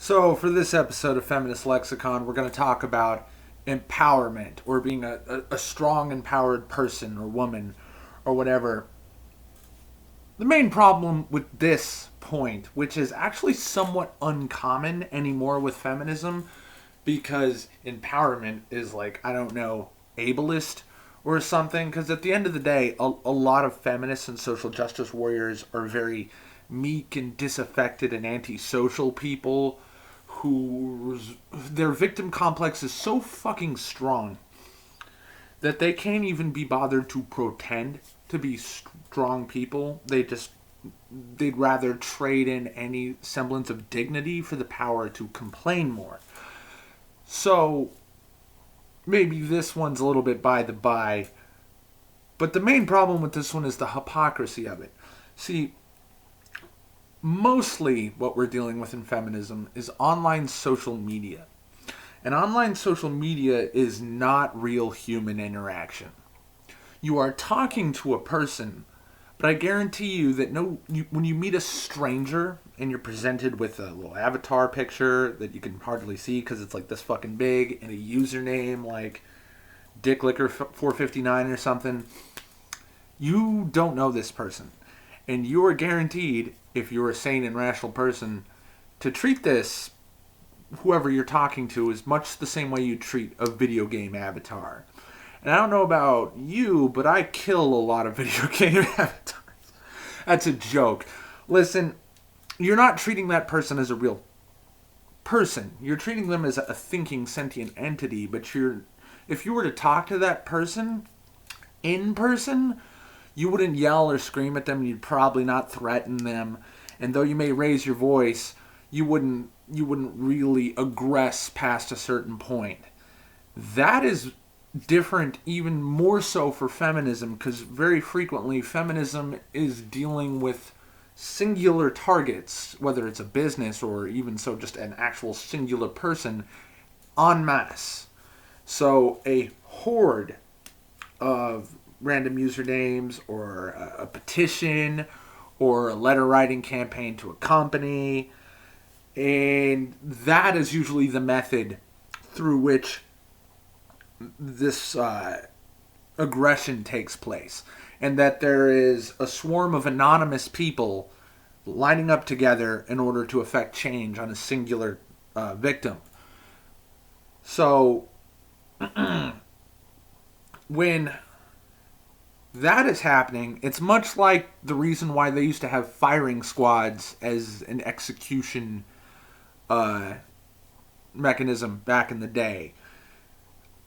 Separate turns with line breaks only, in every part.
So, for this episode of Feminist Lexicon, we're going to talk about empowerment or being a strong, empowered person or woman or whatever. The main problem with this point, which is actually somewhat uncommon anymore with feminism, because empowerment is like, I don't know, ableist or something. Because at the end of the day, a lot of feminists and social justice warriors are very meek and disaffected and antisocial people whose their victim complex is so fucking strong that they can't even be bothered to pretend to be strong people. They'd rather trade in any semblance of dignity for the power to complain more. So maybe this one's a little bit by the by, but the main problem with this one is the hypocrisy of it. See, mostly what we're dealing with in feminism is online social media. And online social media is not real human interaction. You are talking to a person, but I guarantee you that when you meet a stranger and you're presented with a little avatar picture that you can hardly see because it's like this fucking big and a username like DickLicker459 or something, you don't know this person. And you are guaranteed, if you're a sane and rational person, to treat this, whoever you're talking to, is much the same way you treat a video game avatar. And I don't know about you, but I kill a lot of video game avatars. That's a joke. Listen, you're not treating that person as a real person. You're treating them as a thinking, sentient entity. But if you were to talk to that person in person, you wouldn't yell or scream at them. You'd probably not threaten them. And though you may raise your voice, you wouldn't really aggress past a certain point. That is different, even more so for feminism, because very frequently feminism is dealing with singular targets, whether it's a business or even so just an actual singular person, en masse. So a horde of random usernames or a petition or a letter writing campaign to a company, and that is usually the method through which this aggression takes place, and that there is a swarm of anonymous people lining up together in order to effect change on a singular victim. So when that is happening, it's much like the reason why they used to have firing squads as an execution mechanism back in the day.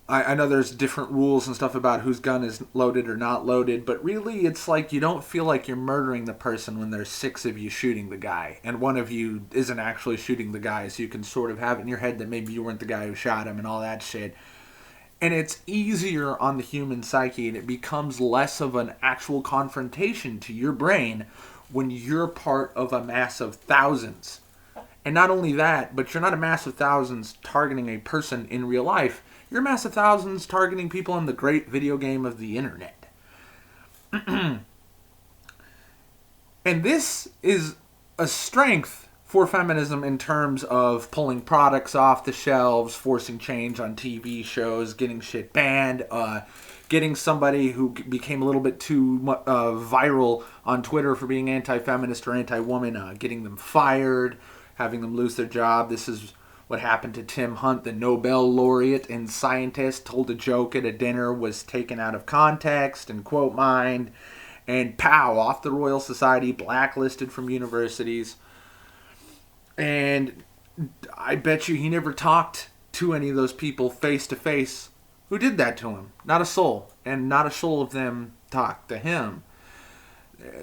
I know there's different rules and stuff about whose gun is loaded or not loaded, but really it's like you don't feel like you're murdering the person when there's 6 of you shooting the guy, and one of you isn't actually shooting the guy, so you can sort of have it in your head that maybe you weren't the guy who shot him and all that shit. And it's easier on the human psyche, and it becomes less of an actual confrontation to your brain when you're part of a mass of thousands. And not only that, but you're not a mass of thousands targeting a person in real life. You're a mass of thousands targeting people in the great video game of the internet. And this is a strength for feminism in terms of pulling products off the shelves, forcing change on TV shows, getting shit banned, getting somebody who became a little bit too viral on Twitter for being anti-feminist or anti-woman, getting them fired, having them lose their job. This is what happened to Tim Hunt, the Nobel laureate and scientist, told a joke at a dinner, was taken out of context and quote mined, and pow, off the Royal Society, blacklisted from universities. And I bet you he never talked to any of those people face to face who did that to him. Not a soul. And not a soul of them talked to him.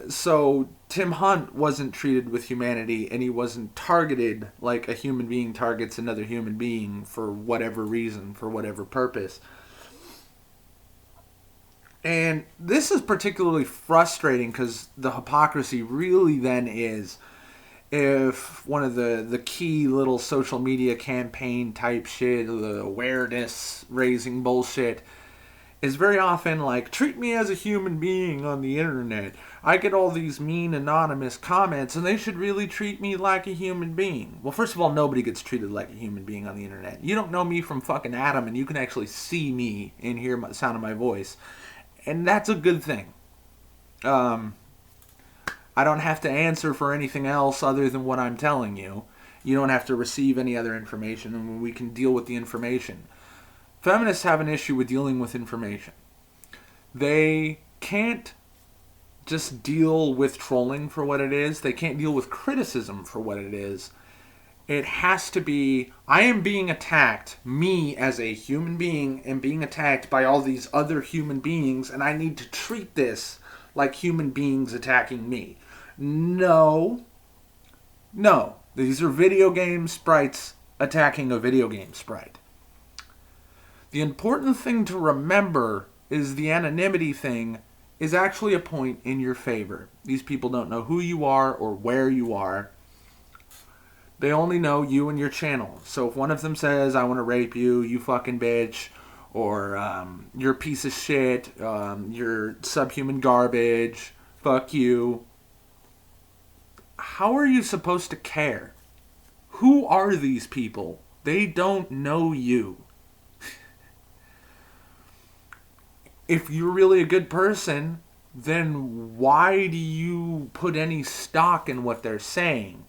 So Tim Hunt wasn't treated with humanity, and he wasn't targeted like a human being targets another human being for whatever reason, for whatever purpose. And this is particularly frustrating because the hypocrisy really then is, if one of the key little social media campaign type shit, the awareness raising bullshit, is very often like, treat me as a human being on the internet. I get all these mean anonymous comments and they should really treat me like a human being. Well, first of all, nobody gets treated like a human being on the internet. You don't know me from fucking Adam and you can actually see me and hear the sound of my voice. And that's a good thing. I don't have to answer for anything else other than what I'm telling you. You don't have to receive any other information, and we can deal with the information. Feminists have an issue with dealing with information. They can't just deal with trolling for what it is. They can't deal with criticism for what it is. It has to be, I am being attacked, me as a human being am being attacked by all these other human beings, and I need to treat this like human beings attacking me. No. These are video game sprites attacking a video game sprite. The important thing to remember is the anonymity thing is actually a point in your favor. These people don't know who you are or where you are. They only know you and your channel. So if one of them says, I want to rape you, you fucking bitch, or you're a piece of shit, you're subhuman garbage, fuck you, how are you supposed to care? Who are these people? They don't know you. If you're really a good person, then why do you put any stock in what they're saying?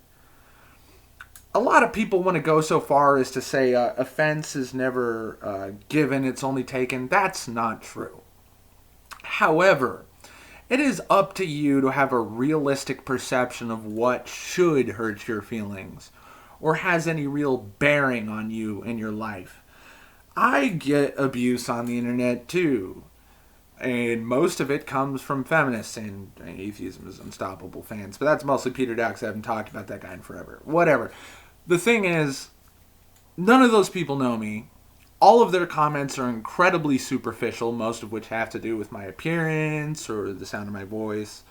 A lot of people want to go so far as to say offense is never given, it's only taken. That's not true. However, it is up to you to have a realistic perception of what should hurt your feelings or has any real bearing on you in your life. I get abuse on the internet too. And most of it comes from feminists and Atheism is Unstoppable fans. But that's mostly Peter Dax. I haven't talked about that guy in forever. Whatever. The thing is, none of those people know me. All of their comments are incredibly superficial, most of which have to do with my appearance or the sound of my voice.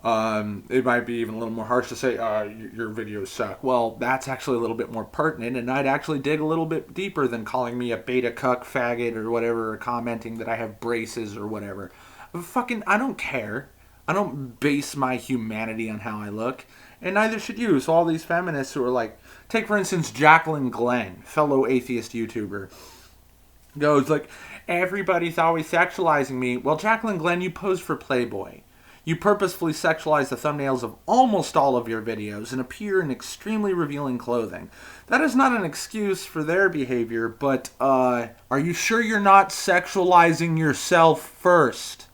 It might be even a little more harsh to say, your videos suck. Well, that's actually a little bit more pertinent, and I'd actually dig a little bit deeper than calling me a beta cuck faggot or whatever, or commenting that I have braces or whatever. I don't care. I don't base my humanity on how I look, and neither should you. So all these feminists who are like, take for instance Jacqueline Glenn, fellow atheist YouTuber, goes like, everybody's always sexualizing me. Well, Jacqueline Glenn, you pose for Playboy. You purposefully sexualize the thumbnails of almost all of your videos and appear in extremely revealing clothing. That is not an excuse for their behavior, but are you sure you're not sexualizing yourself first?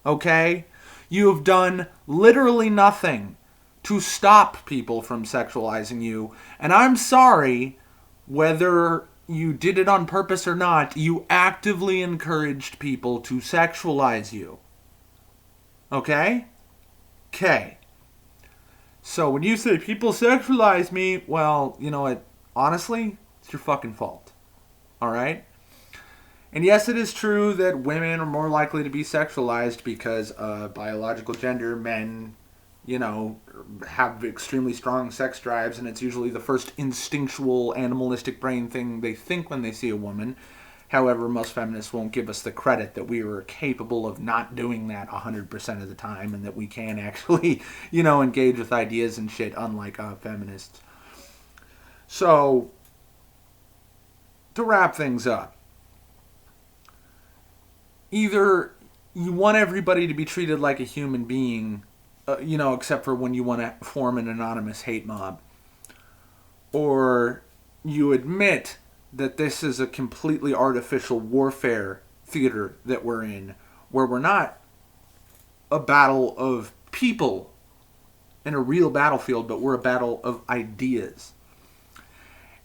Okay? You have done literally nothing to stop people from sexualizing you, and I'm sorry, whether you did it on purpose or not, you actively encouraged people to sexualize you. Okay? Okay. So when you say people sexualize me, well, you know what? Honestly, it's your fucking fault. Alright? And yes, it is true that women are more likely to be sexualized because biological gender, men, have extremely strong sex drives, and it's usually the first instinctual animalistic brain thing they think when they see a woman. However, most feminists won't give us the credit that we are capable of not doing that 100% of the time, and that we can actually, engage with ideas and shit, unlike feminists. So, to wrap things up, either you want everybody to be treated like a human being, except for when you want to form an anonymous hate mob, or you admit that this is a completely artificial warfare theater that we're in, where we're not a battle of people in a real battlefield, but we're a battle of ideas.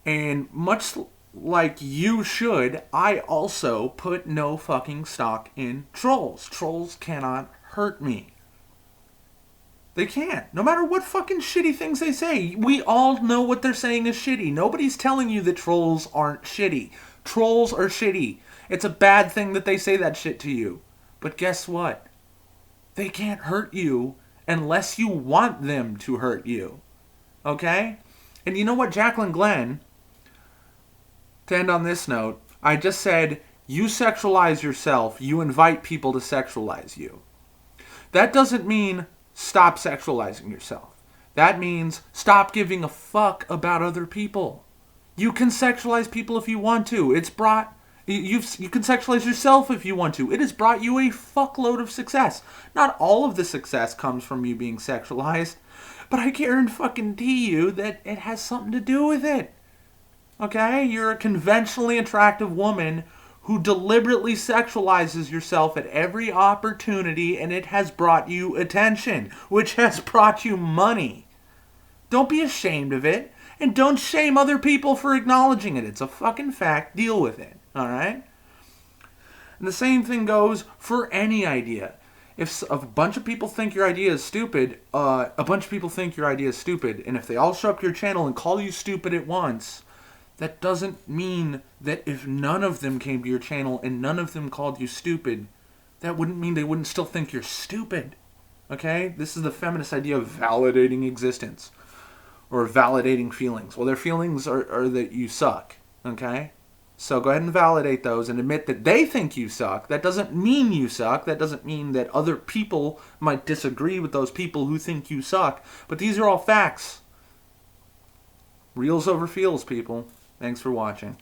And much like you should, I also put no fucking stock in trolls. Trolls cannot hurt me. They can't. No matter what fucking shitty things they say. We all know what they're saying is shitty. Nobody's telling you that trolls aren't shitty. Trolls are shitty. It's a bad thing that they say that shit to you. But guess what? They can't hurt you unless you want them to hurt you. Okay? And you know what, Jacqueline Glenn, to end on this note, I just said, You sexualize yourself, you invite people to sexualize you. That doesn't mean stop sexualizing yourself. That means stop giving a fuck about other people. You can sexualize people if you want to. You can sexualize yourself if you want to. It has brought you a fuckload of success. Not all of the success comes from you being sexualized, but I guarantee you that it has something to do with it. Okay? You're a conventionally attractive woman who deliberately sexualizes yourself at every opportunity, and it has brought you attention, which has brought you money. Don't be ashamed of it, and don't shame other people for acknowledging it. It's a fucking fact. Deal with it, all right? And the same thing goes for any idea. If a bunch of people think your idea is stupid, a bunch of people think your idea is stupid, and if they all show up to your channel and call you stupid at once, that doesn't mean that if none of them came to your channel and none of them called you stupid, that wouldn't mean they wouldn't still think you're stupid. Okay? This is the feminist idea of validating existence. Or validating feelings. Well, their feelings are that you suck. Okay? So go ahead and validate those and admit that they think you suck. That doesn't mean you suck. That doesn't mean that other people might disagree with those people who think you suck. But these are all facts. Reals over feels, people. Thanks for watching.